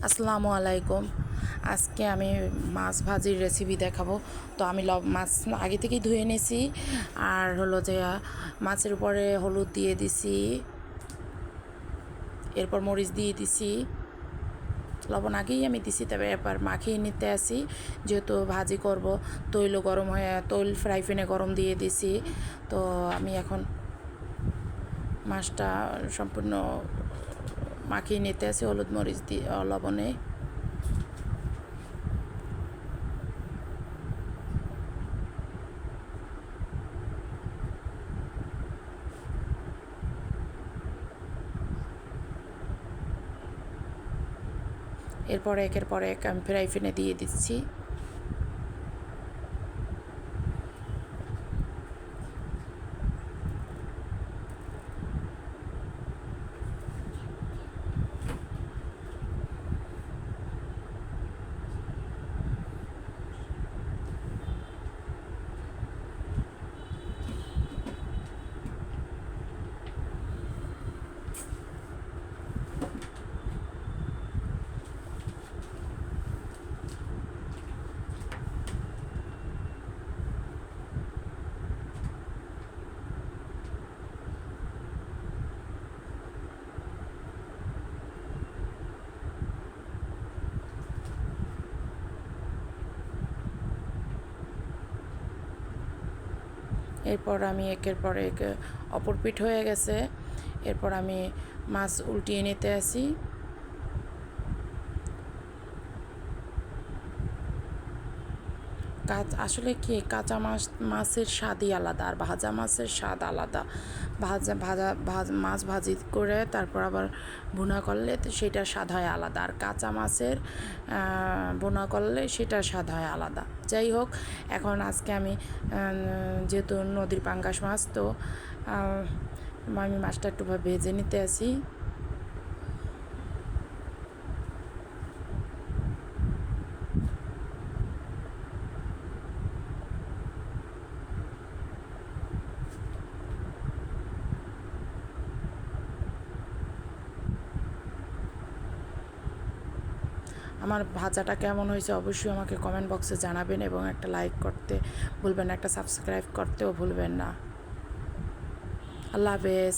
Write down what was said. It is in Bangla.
আসসালামু আলাইকুম। আজকে আমি মাছ ভাজির রেসিপি দেখাবো। তো আমি মাছ আগে থেকেই ধুয়ে নিয়েছি। আর হলো যে মাছের উপরে হলুদ দিয়ে দিছি, এরপর মরিচ দিয়ে দিছি, লবণ আগেই আমি দিছি। তবে এরপর মাখিয়ে নিতে আসি, যেহেতু ভাজি করব। তৈল গরম হয়ে তৈল ফ্রাই প্যানে গরম দিয়ে দিছি। তো আমি এখন মাছটা সম্পূর্ণ মাখিয়ে নিতে আসি হলুদ মরিচ দিয়ে লবণে। এরপর একের পর এক আমি ফ্রাই প্যানে দিয়ে দিচ্ছি। এরপর আমি একের পর এক অপর পিঠ হয়ে গেছে। এরপর আমি মাছ উল্টিয়ে নিতে আসি। আসলে কি, কাঁচা মাছের স্বাদই আলাদা, আর ভাজা মাছের স্বাদ আলাদা। মাছ ভাজি করে তারপর আবার ভুনা করলে তো সেটার স্বাদ হয় আলাদা, আর কাঁচা মাছের ভুনা করলে সেটার স্বাদ হয় আলাদা। যাই হোক, এখন আজকে আমি যেহেতু নদীর পাঙ্গাস মাছ, তো আমি মাছটা একটু ভেজে নিতে আসি। আমার ভাজাটা কেমন হয়েছে অবশ্যই আমাকে কমেন্ট বক্সে জানাবেন, এবং একটা লাইক করতে ভুলবেন না, একটা সাবস্ক্রাইব করতেও ভুলবেন না। আল্লাহ হাফেজ।